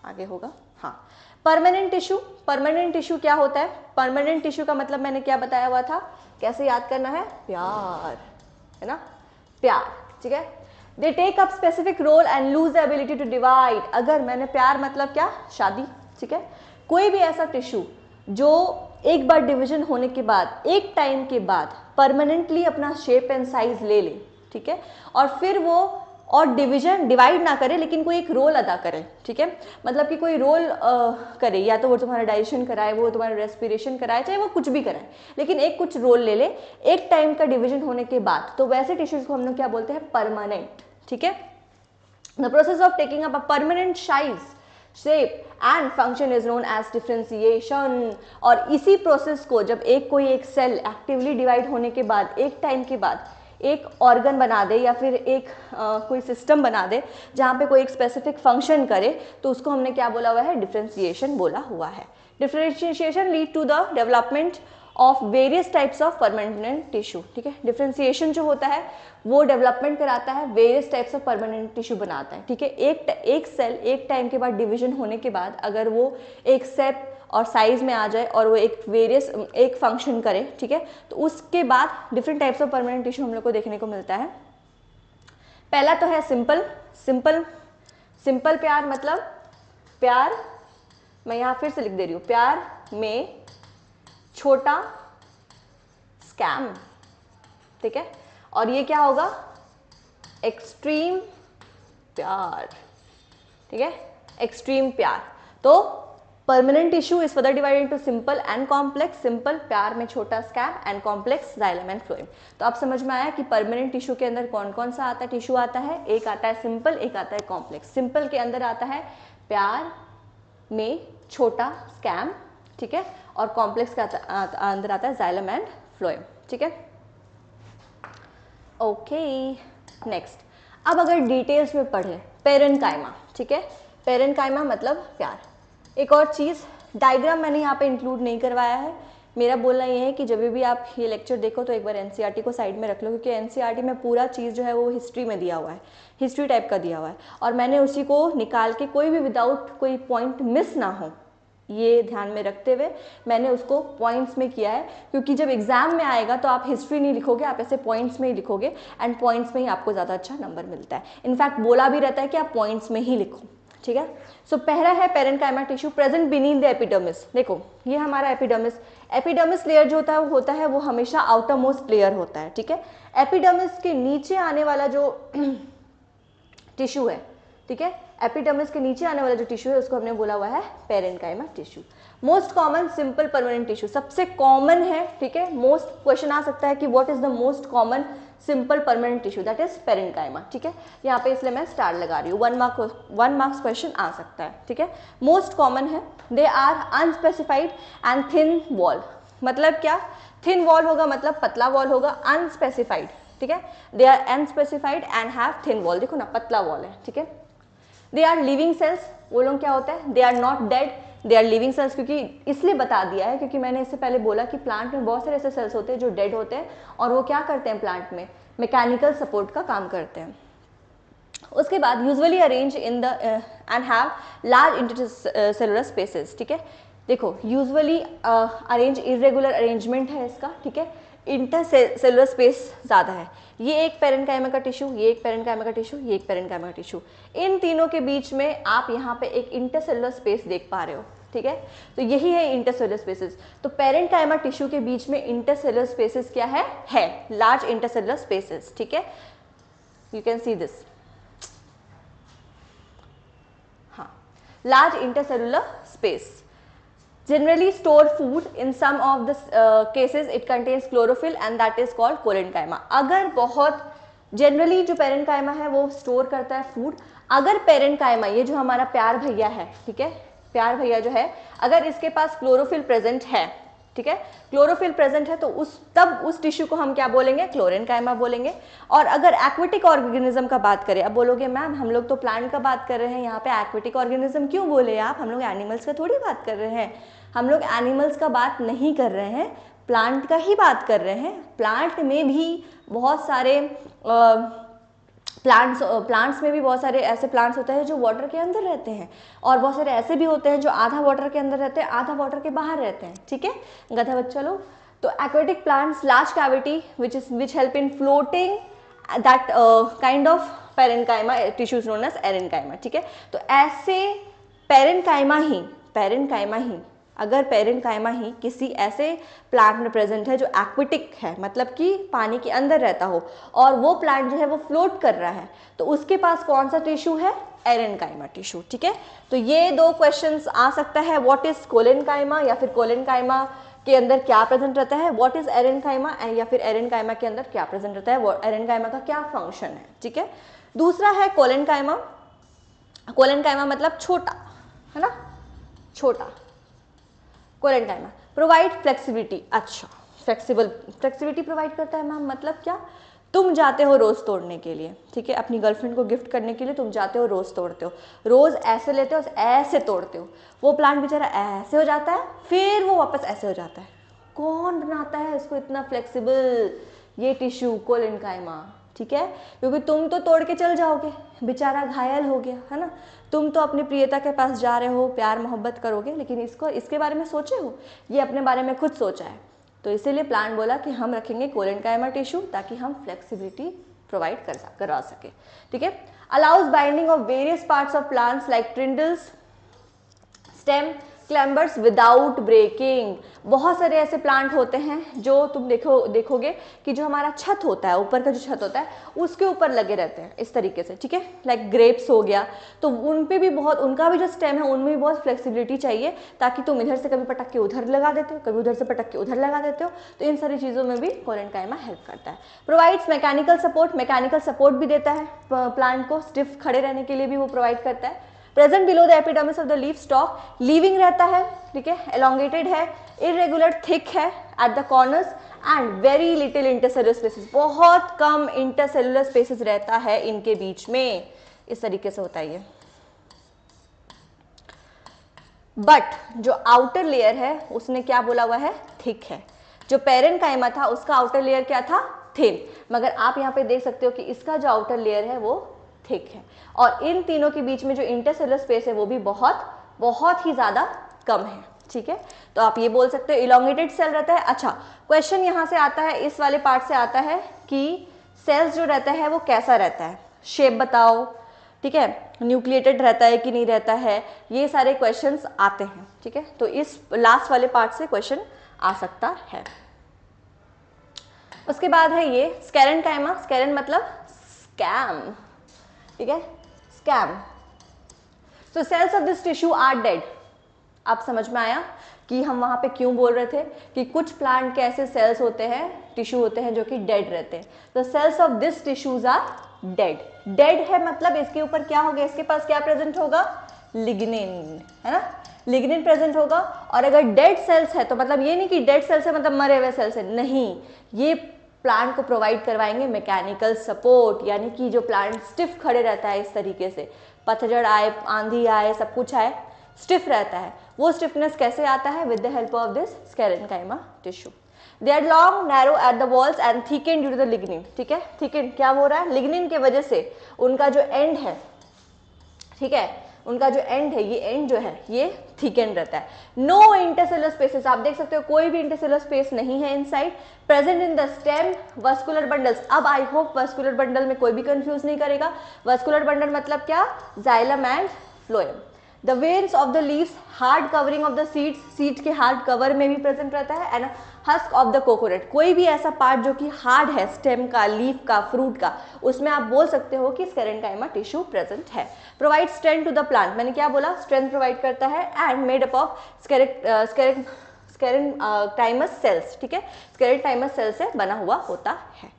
आगे होगा। हाँ, परमानेंट टिश्यू, परमानेंट टिश्यू क्या होता है, परमानेंट टिश्यू का मतलब मैंने क्या बताया हुआ था, कैसे याद करना है, प्यार, है ना, प्यार। ठीक है, they take up specific role and lose the ability to divide, अगर मैंने प्यार मतलब क्या, शादी। ठीक है, कोई भी ऐसा टिश्यू जो एक बार डिवीजन होने के बाद, एक टाइम के बाद परमानेंटली अपना शेप एंड साइज ले ले, ठीक है, और फिर वो और डिवीजन डिवाइड ना करे लेकिन कोई एक रोल अदा करे। ठीक है, मतलब कि कोई रोल करे, या तो वो तुम्हारा डाइजेशन कराए, वो तुम्हारा रेस्पिरेशन कराए, चाहे वो कुछ भी कराए, लेकिन एक कुछ रोल ले ले एक टाइम का डिवीजन होने के बाद, तो वैसे टिश्यूज को हम लोग क्या बोलते हैं, परमानेंट। ठीक है, the process of taking up a permanent size, shape and function is known as differentiation. और इसी प्रोसेस को जब कोई एक सेल एक्टिवली डिवाइड होने के बाद, एक टाइम के बाद एक ऑर्गन बना दे या फिर एक कोई सिस्टम बना दे जहाँ पे कोई एक स्पेसिफिक फंक्शन करे, तो उसको हमने क्या बोला हुआ है, डिफ्रेंसिएशन बोला हुआ है। Differentiation lead to the development of various types of permanent tissue. ठीक है, डिफ्रेंसिएशन जो होता है वो डेवलपमेंट कराता है, various types of permanent tissue बनाता है। ठीक है, एक सेल एक टाइम के बाद डिवीजन होने के बाद अगर वो एक शेप और साइज में आ जाए और वो एक फंक्शन करे, ठीक है, तो उसके बाद different types of permanent tissue हम लोग को देखने को मिलता है। पहला तो है सिंपल, सिंपल प्यार मतलब प्यार, मैं यहाँ फिर से लिख दे रही हूँ, प्यार में छोटा स्कैम। ठीक है, और ये क्या होगा, एक्सट्रीम प्यार। ठीक है, एक्सट्रीम प्यार। तो permanent tissue is further divided into simple and complex. Simple प्यार में छोटा scam and complex xylem and phloem. तो आप समझ में आया कि परमानेंट टिश्यू के अंदर कौन कौन सा आता है, टिश्यू आता है, एक आता है सिंपल, एक आता है कॉम्प्लेक्स। सिंपल के अंदर आता है प्यार में छोटा स्कैम, ठीक है, और कॉम्प्लेक्स का अंदर आता है जाइलम एंड फ्लोएम, ठीक है। ओके, नेक्स्ट, अब अगर डिटेल्स में पढ़े पेरेन्काइमा, ठीक है, पेरेन्काइमा मतलब प्यार। एक और चीज़, डायग्राम मैंने यहाँ पे इंक्लूड नहीं करवाया है। मेरा बोलना ये है कि जब भी आप ये लेक्चर देखो तो एक बार एनसीईआरटी को साइड में रख लो, क्योंकि एनसीईआरटी में पूरा चीज़ जो है वो हिस्ट्री में दिया हुआ है, हिस्ट्री टाइप का दिया हुआ है, और मैंने उसी को निकाल के कोई भी विदाउट कोई पॉइंट मिस ना हो ये ध्यान में रखते हुए मैंने उसको पॉइंट्स में किया है, क्योंकि जब एग्जाम में आएगा तो आप हिस्ट्री नहीं लिखोगे, आप ऐसे पॉइंट्स में ही लिखोगे, एंड पॉइंट्स में ही आपको ज़्यादा अच्छा नंबर मिलता है। इनफैक्ट बोला भी रहता है कि आप पॉइंट्स में ही लिखो, ठीक है। सो पहला है parenchyma tissue present beneath the epidermis. देखो ये हमारा एपिडर्मिस, एपिडर्मिस लेयर जो होता है वो हमेशा आउटर मोस्ट लेयर होता है, ठीक है। एपिडर्मिस के नीचे आने वाला जो टिश्यू है, ठीक है, एपिडर्मिस के नीचे आने वाला जो टिश्यू है उसको हमने बोला हुआ है parenchyma tissue. Most common simple permanent tissue, सबसे कॉमन है, ठीक है। मोस्ट क्वेश्चन आ सकता है कि what is the most common simple permanent tissue, that is parenchyma, ठीक है। यहाँ पे इसलिए मैं स्टार लगा रही हूँ, 1 मार्क्स क्वेश्चन आ सकता है, ठीक है। मोस्ट कॉमन है, they are unspecified and thin wall. मतलब क्या, थिन वॉल होगा मतलब पतला वॉल होगा, अनस्पेसिफाइड, ठीक है, they are unspecified and have thin wall. देखो ना पतला वॉल है, ठीक है। दे आर लिविंग सेल्स, वो लोग क्या होता है, they are not dead, they are living cells. क्योंकि इसलिए बता दिया है क्योंकि मैंने इससे पहले बोला कि प्लांट में बहुत सारे ऐसे सेल्स होते हैं जो डेड होते हैं, और वो क्या करते हैं प्लांट में, मैकेनिकल सपोर्ट का काम करते हैं। उसके बाद usually arrange in the end have large intercellular spaces, ठीक है। देखो यूजुअली अरेंज, इरेगुलर अरेंजमेंट है इसका, ठीक है, इंटरसेलुलर स्पेस ज़्यादा है। ये एक पेरेन्काइमा का टिश्यू, ये एक पेरेन्काइमा का टिश्यू, ये एक पेरेन्काइमा का टिश्यू, इन तीनों के बीच में आप यहाँ पे एक इंटरसेलुलर स्पेस देख पा रहे हो, ठीक है। तो यही है इंटरसेलुलर स्पेसेस। तो पेरेन्काइमा टिश्यू के बीच में इंटरसेलुलर स्पेसेस क्या है लार्ज इंटरसेलुलर स्पेसेस, ठीक है। यू कैन सी दिस, हाँ, large intercellular space generally store food. In some of the cases it contains chlorophyll and that is called collenchyma. अगर बहुत जनरली जो पेरेन्काइमा है वो स्टोर करता है फूड। अगर पेरेन्काइमा, ये जो हमारा प्यार भैया है, ठीक है, प्यार भैया जो है, अगर इसके पास क्लोरोफिल प्रेजेंट है, ठीक है, क्लोरोफिल प्रेजेंट है, तो उस टिश्यू को हम क्या बोलेंगे, क्लोरेन्काइमा बोलेंगे। और अगर एक्वेटिक ऑर्गेनिज्म का बात करें, अब बोलोगे मैम हम लोग तो प्लांट का बात कर रहे हैं, यहाँ पे एक्वेटिक ऑर्गेनिज्म क्यों बोले आप, हम लोग एनिमल्स का थोड़ी बात कर रहे हैं। हम लोग एनिमल्स का बात नहीं कर रहे हैं, प्लांट का ही बात कर रहे हैं। प्लांट में भी बहुत सारे प्लांट्स में भी बहुत सारे ऐसे प्लांट्स होते हैं जो वाटर के अंदर रहते हैं, और बहुत सारे ऐसे भी होते हैं जो आधा वाटर के अंदर रहते हैं, आधा वाटर के बाहर रहते हैं, ठीक है गधा बच्चा लोग। तो aquatic plants large cavity which help in floating, that kind of parenchyma tissues known as aerenchyma, ठीक है। तो ऐसे पेरेन्काइमा ही अगर पेरेन्काइमा ही किसी ऐसे प्लांट में प्रेजेंट है जो एक्वेटिक है, मतलब कि पानी के अंदर रहता हो, और वो प्लांट जो है वो फ्लोट कर रहा है, तो उसके पास कौन सा टिश्यू है, एरेन्काइमा टिश्यू, ठीक है। तो ये दो क्वेश्चंस आ सकता है, व्हाट इज कोलेन्काइमा, या फिर कोलेन्काइमा के अंदर क्या प्रेजेंट रहता है, व्हाट इज एरेन्काइमा, या फिर एरेन्काइमा के अंदर क्या प्रेजेंट रहता है, एरेन्काइमा का क्या फंक्शन है, ठीक है। दूसरा है कोलेन्काइमा। कोलेन्काइमा मतलब छोटा, है ना, छोटा। कोलेन्काइमा प्रोवाइड फ्लेक्सिबिलिटी, अच्छा फ्लेक्सिबिलिटी प्रोवाइड करता है मैम, मतलब क्या, तुम जाते हो रोज़ तोड़ने के लिए, ठीक है, अपनी गर्लफ्रेंड को गिफ्ट करने के लिए तुम जाते हो, रोज़ तोड़ते हो, रोज़ ऐसे लेते हो, ऐसे तोड़ते हो, वो प्लांट बेचारा ऐसे हो जाता है, फिर वो वापस ऐसे हो जाता है। कौन बनाता है इसको इतना फ्लेक्सिबल, ये टिश्यू कोलेन्काइमा, ठीक है, क्योंकि तुम तो तोड़ के चल जाओगे, बेचारा घायल हो गया, है ना, तुम तो अपनी प्रियता के पास जा रहे हो, प्यार मोहब्बत करोगे, लेकिन इसके बारे में सोचे हो, ये अपने बारे में खुद सोचा है। तो इसीलिए प्लांट बोला कि हम रखेंगे कोलेन्काइमा टिश्यू ताकि हम फ्लेक्सिबिलिटी प्रोवाइड करा सके, ठीक है। Allows binding of various parts of plants like tendrils, stem, climbers without breaking. बहुत सारे ऐसे प्लांट होते हैं जो तुम देखोगे कि जो हमारा छत होता है, ऊपर का जो छत होता है उसके ऊपर लगे रहते हैं इस तरीके से, ठीक है, लाइक ग्रेप्स हो गया, तो उन पे भी बहुत, उनका भी जो स्टेम है उनमें भी बहुत फ्लेक्सिबिलिटी चाहिए, ताकि तुम इधर से कभी पटक के उधर लगा देते हो, कभी उधर से पटक के उधर लगा देते हो, तो इन सारी चीज़ों में भी कोलेनकाइमा हेल्प करता है। Provides mechanical support, mechanical support भी देता है प्लांट को, स्टिफ खड़े रहने के लिए भी वो प्रोवाइड करता है। Present below the epidermis of the leaf stock, leaving रहता है, ठीक है, एलोंगेटेड है, इरेगुलर थिक है at the corners and very little intercellular spaces, बहुत कम इंटरसेलुलर स्पेसेस रहता है इनके बीच में, इस तरीके से होता है ये। बट जो आउटर लेयर है उसने क्या बोला हुआ है, थिक है। जो पेरेन्काइमा था उसका आउटर लेयर क्या था, थिन, मगर आप यहाँ पे देख सकते हो कि इसका जो आउटर लेयर है वो थिक है, और इन तीनों के बीच में जो इंटरसेलुलर स्पेस है वो भी बहुत ही ज़्यादा कम है, ठीक है। तो आप ये बोल सकते हो इलोंगेटेड सेल रहता है। अच्छा, क्वेश्चन यहाँ से आता है, इस वाले पार्ट से आता है कि सेल्स जो रहता है वो कैसा रहता है, शेप बताओ, ठीक है, न्यूक्लिएटेड रहता है कि नहीं रहता है, ये सारे क्वेश्चंस आते हैं, ठीक है। तो इस लास्ट वाले पार्ट से क्वेश्चन आ सकता है। उसके बाद है ये स्केरेन्काइमा, स्केरेन मतलब स्कैम, ठीक है, स्कैम। तो cells of this tissue are dead. आप समझ में आया कि हम वहां पे क्यों बोल रहे थे कि कुछ प्लांट के ऐसे सेल्स होते हैं, टिश्यू होते हैं जो कि डेड रहते हैं। तो cells of this tissues are dead. Dead है मतलब इसके ऊपर क्या होगा, इसके पास क्या प्रेजेंट होगा, लिग्निन, है ना, लिग्निन प्रेजेंट होगा। और अगर डेड सेल्स है तो मतलब ये नहीं कि डेड सेल्स है मतलब मरे हुए सेल्स है, नहीं, ये प्लांट को प्रोवाइड करवाएंगे मैकेनिकल सपोर्ट, यानी कि जो प्लांट स्टिफ खड़े रहता है इस तरीके से, पतझड़ आए, आंधी आए, सब कुछ आए, स्टिफ रहता है, वो स्टिफनेस कैसे आता है, with the help of this sclerenchyma tissue. They are long narrow at the walls and thicken due to the lignin, ठीक है, थिकन क्या हो रहा है, लिग्निन के वजह से उनका जो एंड है, ठीक है, उनका जो एंड है, ये एंड जो है ये थिकन रहता है। नो इंटरसेलुलर स्पेसेस, आप देख सकते हो कोई भी इंटरसेलुलर स्पेस नहीं है inside. Present in the stem vascular bundles. अब आई होप वस्कुलर बंडल में कोई भी कंफ्यूज नहीं करेगा। वस्कुलर बंडल मतलब क्या, xylem and phloem. The veins of the leaves, hard covering of the seeds, seed के हार्ड कवर में भी प्रेजेंट रहता है। And husk of the coconut, कोई भी ऐसा पार्ट जो कि हार्ड है, स्टेम का, लीफ का, फ्रूट का, उसमें आप बोल सकते हो कि स्केरेन्काइमा टिश्यू प्रेजेंट है। Provide strength to the plant, मैंने क्या बोला, स्ट्रेंथ प्रोवाइड करता है। And made up of sclerenchymatous cells, ठीक है, स्केरेन्काइमस सेल से बना हुआ होता है।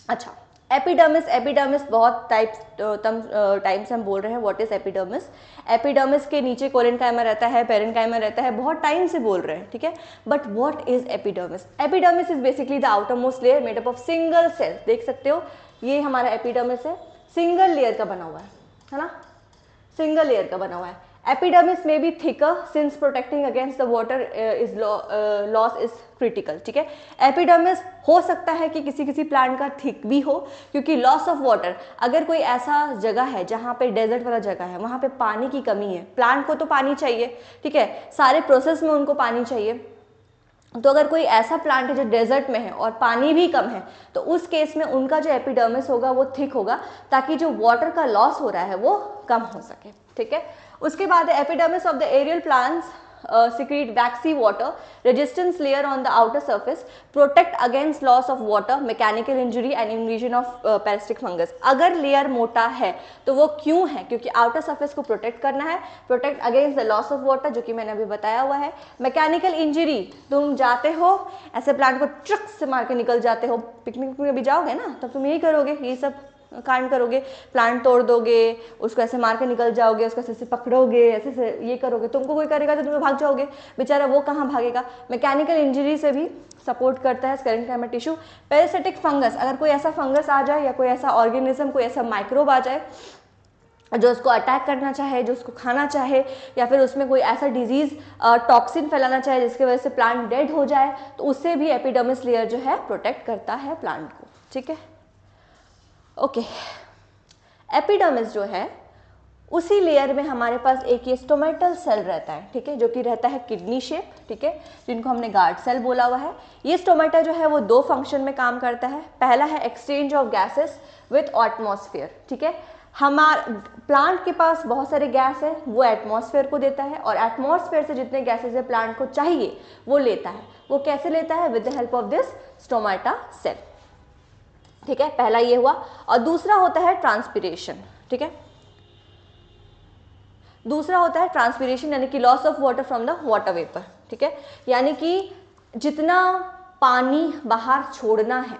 अच्छा, एपिडर्मिस, एपिडर्मिस बहुत टाइम से हम बोल रहे हैं व्हाट इज एपिडर्मिस। एपिडर्मिस के नीचे कोलेनकाइमा रहता है, पेरेन्काइमा रहता है, बहुत टाइम से बोल रहे हैं, ठीक है। But what is epidermis? Epidermis is basically the outer most layer made up of single cell. देख सकते हो ये हमारा एपिडर्मिस है, सिंगल लेयर का बना हुआ है ना, सिंगल लेयर का बना हुआ है। एपिडर्मिस में भी thicker since protecting against the water is loss is critical, ठीक है। एपिडर्मिस हो सकता है कि किसी किसी प्लांट का थिक भी हो, क्योंकि लॉस ऑफ वाटर, अगर कोई ऐसा जगह है जहाँ पे डेजर्ट वाला जगह है, वहाँ पे पानी की कमी है, प्लांट को तो पानी चाहिए, ठीक है, सारे प्रोसेस में उनको पानी चाहिए, तो अगर कोई ऐसा प्लांट है जो डेजर्ट में है और पानी भी कम है, तो उस केस में उनका जो एपिडर्मिस होगा वो थिक होगा, ताकि जो वाटर का लॉस हो रहा है वो कम हो सके, ठीक है। उसके बाद epidermis of the aerial plants secrete waxy water, resistance layer on the outer surface, protect against loss of water, mechanical injury and invasion of parasitic fungus। अगर लेयर मोटा है तो वो क्यों है, क्योंकि आउटर सरफेस को प्रोटेक्ट करना है, protect against the loss of water, जो कि मैंने अभी बताया हुआ है। मैकेनिकल इंजरी, तुम जाते हो ऐसे प्लांट को ट्रक से मार के निकल जाते हो, पिकनिक में भी जाओगे ना तब तुम यही करोगे, ये सब कांड करोगे, प्लांट तोड़ दोगे, उसको ऐसे मार के निकल जाओगे, उसको ऐसे पकड़ोगे, ऐसे ये करोगे, तुमको कोई करेगा तो तुम्हें भाग जाओगे, बेचारा वो कहाँ भागेगा। मैकेनिकल इंजरी से भी सपोर्ट करता है स्केरेन्काइमा टिश्यू। पैरासिटिक फंगस, अगर कोई ऐसा फंगस आ जाए या कोई ऐसा ऑर्गेनिज्म, कोई ऐसा माइक्रोब आ जाए जो उसको अटैक करना चाहे, जो उसको खाना चाहे, या फिर उसमें कोई ऐसा डिजीज टॉक्सिन फैलाना चाहे जिसकी वजह से प्लांट डेड हो जाए, तो उससे भी एपिडर्मिस लेयर जो है प्रोटेक्ट करता है प्लांट को, ठीक है। ओके, एपिडर्मिस जो है उसी लेयर में हमारे पास एक ये स्टोमेटल सेल रहता है, ठीक है, जो कि रहता है किडनी शेप, ठीक है, जिनको हमने गार्ड सेल बोला हुआ है। ये स्टोमेटा जो है वो दो फंक्शन में काम करता है। पहला है exchange of gases with atmosphere, ठीक है, हमारा प्लांट के पास बहुत सारे गैस है, वो एटमॉस्फेयर को देता है और एटमॉस्फेयर से जितने गैसेज है प्लांट को चाहिए वो लेता है। वो कैसे लेता है? With the help of this stomata cell. ठीक है, पहला ये हुआ। और दूसरा होता है ट्रांसपिरेशन। ठीक है, दूसरा होता है ट्रांसपिरेशन यानी कि loss of water from the water vapour. ठीक है, यानी कि जितना पानी बाहर छोड़ना है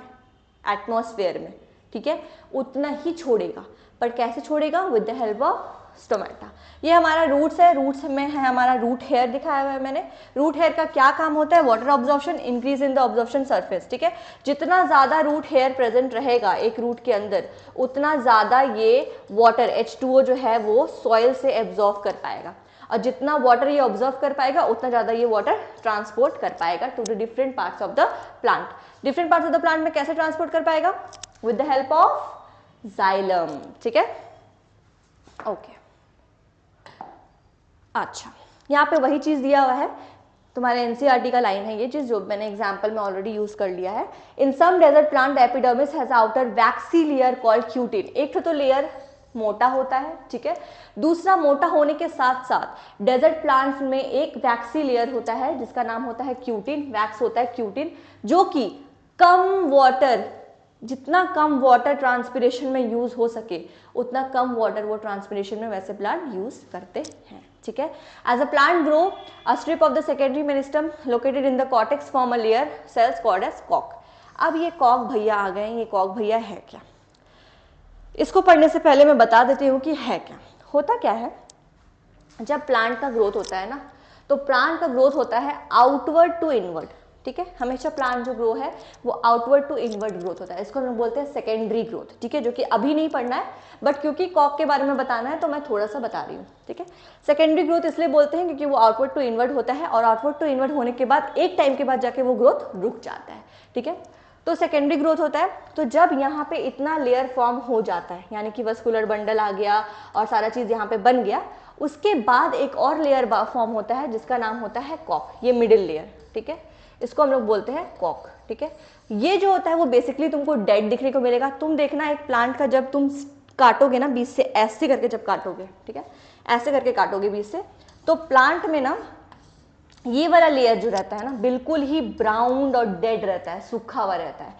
एटमॉस्फेयर में, ठीक है, उतना ही छोड़ेगा। पर कैसे छोड़ेगा? With the help of stomata. ये हमारा रूट्स है, रूट्स में है हमारा रूट हेयर दिखाया हुआ है मैंने। रूट हेयर का क्या काम होता है? Water absorption, increase in the absorption surface. ठीक है, जितना ज़्यादा रूट हेयर प्रेजेंट रहेगा एक रूट के अंदर, उतना ज़्यादा ये वाटर H2O जो है वो सॉइल से एब्जॉर्व कर पाएगा, और जितना वाटर ये ऑब्जर्व कर पाएगा उतना ज़्यादा ये वाटर ट्रांसपोर्ट कर पाएगा to the different parts of the plant. Different parts of the plant में कैसे ट्रांसपोर्ट कर पाएगा? With the help of xylem. ठीक है, ओके। अच्छा, यहाँ पे वही चीज़ दिया हुआ है, तुम्हारे एनसीईआरटी का लाइन है ये चीज़ जो मैंने एग्जाम्पल में ऑलरेडी यूज कर लिया है। In some desert plant epidermis has outer waxy layer called cutin. एक तो लेयर मोटा होता है, ठीक है, दूसरा मोटा होने के साथ साथ डेजर्ट प्लांट्स में एक वैक्सी लेयर होता है जिसका नाम होता है क्यूटिन। वैक्स होता है क्यूटिन, जो कि कम वाटर, जितना कम वाटर ट्रांसपिरेशन में यूज हो सके उतना कम वाटर वो ट्रांसपिरेशन में वैसे प्लांट यूज करते हैं। ठीक है, as a plant grow a strip of the secondary meristem located in the cortex form a layer cells called as कॉक। अब ये कॉक भैया आ गए, ये कॉक भैया है क्या? इसको पढ़ने से पहले मैं बता देती हूँ कि है क्या। होता क्या है, जब प्लांट का ग्रोथ होता है ना, तो प्लांट का ग्रोथ होता है आउटवर्ड टू इनवर्ड। ठीक है, हमेशा प्लांट जो ग्रो है वो आउटवर्ड टू इनवर्ड ग्रोथ होता है। इसको हम लोग बोलते हैं सेकेंडरी ग्रोथ। ठीक है, जो कि अभी नहीं पढ़ना है, बट क्योंकि कॉक के बारे में बताना है तो मैं थोड़ा सा बता रही हूँ। ठीक है, सेकेंडरी ग्रोथ इसलिए बोलते हैं क्योंकि वो आउटवर्ड टू इनवर्ड होता है, और आउटवर्ड टू इनवर्ड होने के बाद एक टाइम के बाद जाके वो ग्रोथ रुक जाता है। ठीक है, तो सेकेंडरी ग्रोथ होता है। तो जब यहाँ पे इतना लेयर फॉर्म हो जाता है, यानी कि वस्कुलर बंडल आ गया और सारा चीज़ यहाँ पे बन गया, उसके बाद एक और लेयर फॉर्म होता है जिसका नाम होता है कॉक। ये मिडिल लेयर, ठीक है, इसको हम लोग बोलते हैं कॉक। ठीक है, ये जो होता है वो बेसिकली तुमको डेड दिखने को मिलेगा। तुम देखना एक प्लांट का जब तुम काटोगे ना बीच से, ऐसे करके जब काटोगे, ठीक है, ऐसे करके काटोगे बीच से, तो प्लांट में ना ये वाला लेयर जो रहता है ना बिल्कुल ही ब्राउन और डेड रहता है, सूखा हुआ रहता है,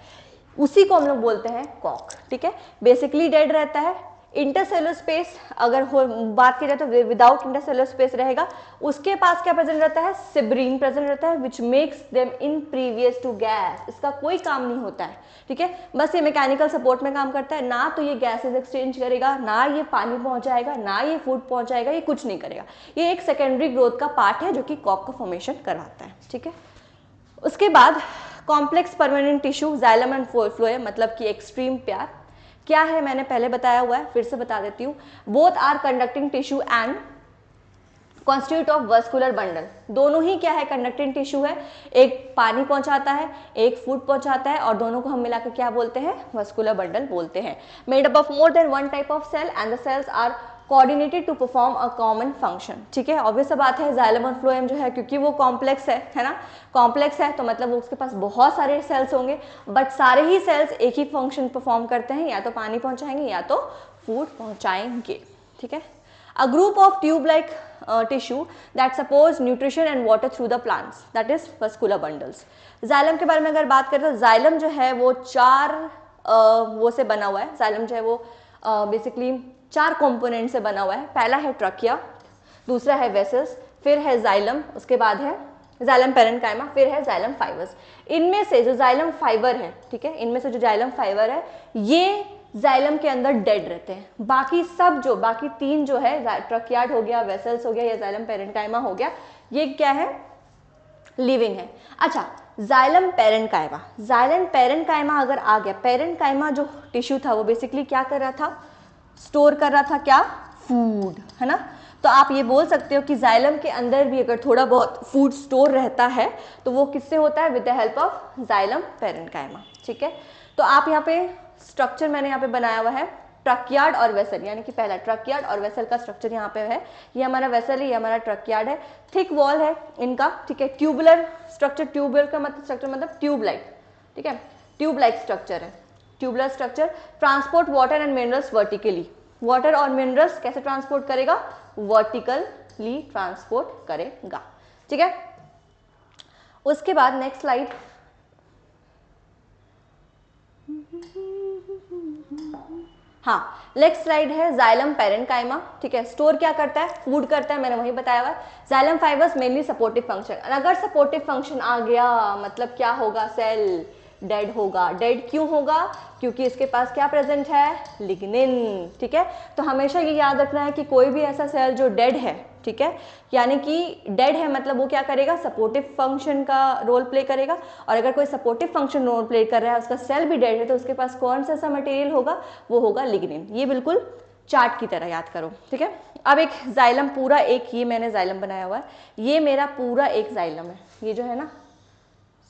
उसी को हम लोग बोलते हैं कॉक। ठीक है, बेसिकली डेड रहता है। इंटरसेलुलर स्पेस अगर हो बात की जाए तो विदाउट इंटरसेलुलर स्पेस रहेगा। उसके पास क्या प्रेजेंट रहता है? सिब्रीन प्रेजेंट रहता है, which makes them impervious to gas. इसका कोई काम नहीं होता है, ठीक है, बस ये मैकेनिकल सपोर्ट में काम करता है। ना तो ये गैसेज एक्सचेंज करेगा, ना ये पानी पहुंचाएगा, ना ये फूड पहुंचाएगा, ये कुछ नहीं करेगा। ये एक सेकेंडरी ग्रोथ का पार्ट है जो कि कॉक का फॉर्मेशन करवाता है। ठीक है, उसके बाद complex permanent tissue xylem and phloem, मतलब कि एक्सट्रीम प्यार क्या है मैंने पहले बताया हुआ है, फिर से बता देती हूँ। Both are conducting tissue and constitute of vascular bundle. दोनों ही क्या है? कंडक्टिंग टिश्यू है। एक पानी पहुंचाता है, एक फूड पहुंचाता है, और दोनों को हम मिलाकर क्या बोलते हैं? वस्कुलर बंडल बोलते हैं। Made up of more than one type of cell and the cells are coordinated to perform a common function. ठीक है, ऑब्वियस सा बात है, जाइलम और फ्लोएम जो है क्योंकि वो कॉम्प्लेक्स है ना, कॉम्प्लेक्स है तो मतलब उसके पास बहुत सारे सेल्स होंगे, बट सारे ही सेल्स एक ही फंक्शन परफॉर्म करते हैं, या तो पानी पहुंचाएंगे या तो फूड पहुंचाएंगे। ठीक है, a group of tube-like tissue that supports nutrition and water through the plants, that is vascular bundles. Xylem के बारे में अगर बात करें तो जाइलम जो है वो चार वो से बना हुआ है। जाइलम जो है वो बेसिकली चार कंपोनेंट से बना हुआ है। पहला है ट्रकिया, दूसरा है वेसल्स, फिर है जाइलम, उसके बाद है जाइलम पेरेन्काइमा, फिर है जाइलम फाइबर्स। इनमें से जो जाइलम फाइबर है, ठीक है, इनमें से जो जाइलम फाइबर है ये जाइलम के अंदर डेड रहते हैं। बाकी सब जो बाकी तीन जो है, ट्रकियाड हो गया, वेसल्स हो गया, या जाइलम पेरेन्काइमा हो गया, ये क्या है? लिविंग है। अच्छा, जाइलम पेरेन्काइमा, जाइलम पेरेन्काइमा अगर आ गया, पेरेन्काइमा जो टिश्यू था वो बेसिकली क्या कर रहा था? स्टोर कर रहा था क्या? फूड, है ना। तो आप ये बोल सकते हो कि जाइलम के अंदर भी अगर थोड़ा बहुत फूड स्टोर रहता है तो वो किससे होता है? With the help of xylem parenchyma. ठीक है, तो आप यहाँ पे स्ट्रक्चर मैंने यहाँ पे बनाया हुआ है, ट्रकियार्ड और वेसल, यानी कि पहला ट्रकियार्ड और वेसल का स्ट्रक्चर यहाँ पे है। ये हमारा वेसल है, ये हमारा ट्रकियार्ड है। थिक वॉल है इनका, ठीक है, ट्यूबुलर स्ट्रक्चर, ट्यूबुलर का मतलब स्ट्रक्चर मतलब ट्यूब लाइक, ठीक है, ट्यूब लाइक स्ट्रक्चर है, tubular structure. Transport water and minerals vertically, water और मिनरल्स कैसे ट्रांसपोर्ट करेगा, वर्टिकली ट्रांसपोर्ट करेगा, ठीक है। उसके बाद नेक्स्ट स्लाइड, हाँ नेक्स्ट स्लाइड है जाइलम पैरेन्काइमा, ठीक है। स्टोर क्या करता है, फूड करता है, मैंने वही बताया हुआ है। Xylem fibres mainly supportive function, अगर सपोर्टिव फंक्शन आ गया मतलब क्या होगा, सेल डेड होगा। डेड क्यों होगा, क्योंकि इसके पास क्या प्रेजेंट है, लिग्निन, ठीक है। तो हमेशा ये याद रखना है कि कोई भी ऐसा सेल जो डेड है, ठीक है, यानी कि डेड है मतलब वो क्या करेगा, सपोर्टिव फंक्शन का रोल प्ले करेगा। और अगर कोई सपोर्टिव फंक्शन रोल प्ले कर रहा है, उसका सेल भी डेड है, तो उसके पास कौन सा मटेरियल होगा, वो होगा लिग्निन। ये बिल्कुल चार्ट की तरह याद करो, ठीक है। अब एक जाइलम पूरा एक, ये मैंने जाइलम बनाया हुआ है, ये मेरा पूरा एक जाइलम है, ये जो है ना,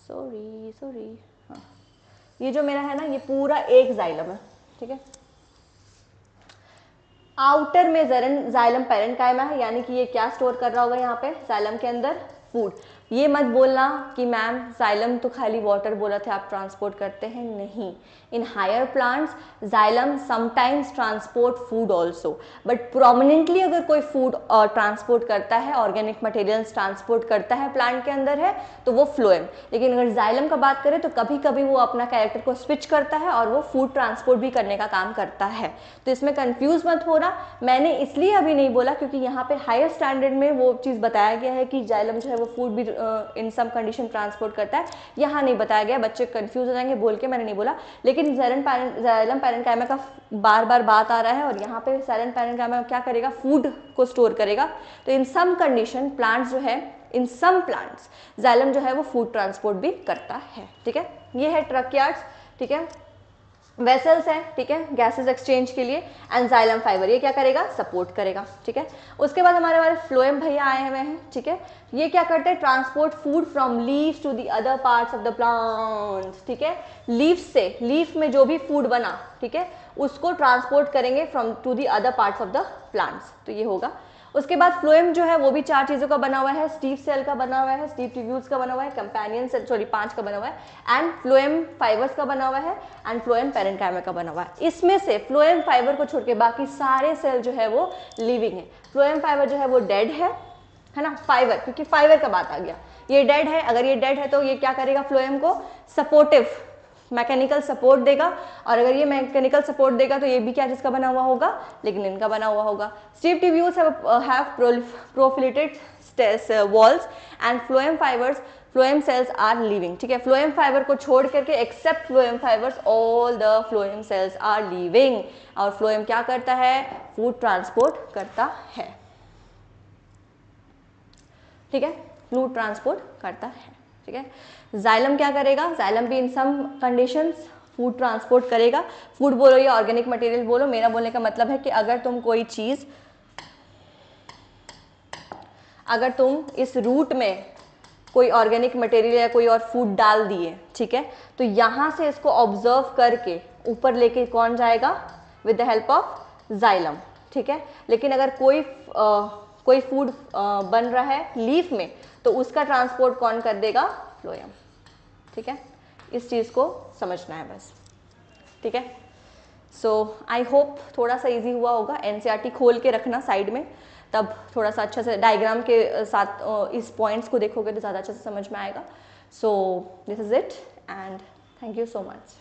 सॉरी हाँ, ये जो मेरा है ना, ये पूरा एक जाइलम है, ठीक है। आउटर में जाइलम पैरेन्काइमा है, यानी कि ये क्या स्टोर कर रहा होगा यहाँ पे जाइलम के अंदर, फूड। ये मत बोलना कि मैम जाइलम तो खाली वाटर बोला था, आप ट्रांसपोर्ट करते हैं, नहीं। In higher plants xylem sometimes transport food also, but prominently अगर कोई फूड ट्रांसपोर्ट करता है, ऑर्गेनिक मटेरियल्स ट्रांसपोर्ट करता है प्लांट के अंदर है, तो वो फ्लोएम। लेकिन अगर जाइलम का बात करें तो कभी कभी वो अपना कैरेक्टर को स्विच करता है और वो फूड ट्रांसपोर्ट भी करने का काम करता है। तो इसमें कंफ्यूज मत होना, मैंने इसलिए अभी नहीं बोला क्योंकि यहाँ पे हायर स्टैंडर्ड में वो चीज़ बताया गया है कि जाइलम जो है वो फूड भी इन सम कंडीशन ट्रांसपोर्ट करता है, यहाँ नहीं बताया गया, बच्चे कंफ्यूज हो जाएंगे बोल के मैंने नहीं बोला। लेकिन जाइलम पैरेन्काइमा का बार बार बात आ रहा है, और यहाँ पे जाइलम पैरेन्काइमा क्या करेगा, फूड को स्टोर करेगा। तो इन सम कंडीशन प्लांट्स जो है, इन सम प्लांट्स जाइलम जो है वो फूड ट्रांसपोर्ट भी करता है, ठीक है। ये है ट्रकियार्ड्स, ठीक है, वेसल्स हैं, ठीक है, गैसेस एक्सचेंज के लिए। एंड जाइलम फाइबर ये क्या करेगा, सपोर्ट करेगा, ठीक है। उसके बाद हमारे वाले फ्लोएम भैया आए हुए हैं, ठीक है। ये क्या करते हैं, transport food from leaves to the other parts of the plant, ठीक है। लीव्स से, लीफ में जो भी फूड बना, ठीक है, उसको ट्रांसपोर्ट करेंगे from to the other parts of the plants, तो ये होगा। उसके बाद फ्लोएम जो है वो भी 4 चीज़ों का बना हुआ है, स्टीव सेल का बना हुआ है, स्टीव ट्यूब्यूल्स का बना हुआ है, कंपेनियन सेल 5 का बना हुआ है, एंड फ्लोएम फाइबर्स का बना हुआ है, एंड फ्लोएम पैरेन्काइमा का बना हुआ है। इसमें से फ्लोएम फाइबर को छोड़ के बाकी सारे सेल जो है वो लिविंग है। फ्लोएम फाइबर जो है वो डेड है ना, फाइबर, क्योंकि फाइबर का बात आ गया, ये डेड है। अगर ये डेड है तो ये क्या करेगा, फ्लोएम को सपोर्टिव मैकेनिकल सपोर्ट देगा, और अगर ये मैकेनिकल सपोर्ट देगा तो ये भी क्या जिसका बना हुआ होगा, लिग्निन का बना हुआ होगा। Sieve tubules have perforated walls and phloem fibres, phloem cells are living, ठीक है। फ्लोएम फाइबर को छोड़ करके except phloem fibres all the phloem cells are living. और फ्लोएम क्या करता है, फूड ट्रांसपोर्ट करता है, ठीक है, फूड ट्रांसपोर्ट करता है, ठीक है। जाइलम क्या करेगा, जाइलम भी इन सम कंडीशंस फूड ट्रांसपोर्ट करेगा। फूड बोलो या ऑर्गेनिक मटेरियल बोलो, मेरा बोलने का मतलब है कि अगर तुम कोई चीज़, अगर तुम इस रूट में कोई ऑर्गेनिक मटेरियल या कोई और फूड डाल दिए, ठीक है, तो यहाँ से इसको ऑब्जर्व करके ऊपर लेके कौन जाएगा, with the help of xylem, ठीक है। लेकिन अगर कोई फूड बन रहा है लीफ में, तो उसका ट्रांसपोर्ट कौन कर देगा, फ्लोएम, ठीक है। इस चीज़ को समझना है बस, ठीक है। सो आई होप थोड़ा सा इजी हुआ होगा। एनसीईआरटी खोल के रखना साइड में, तब थोड़ा सा अच्छा से डायग्राम के साथ इस पॉइंट्स को देखोगे तो ज़्यादा अच्छे से समझ में आएगा। So this is it and thank you so much.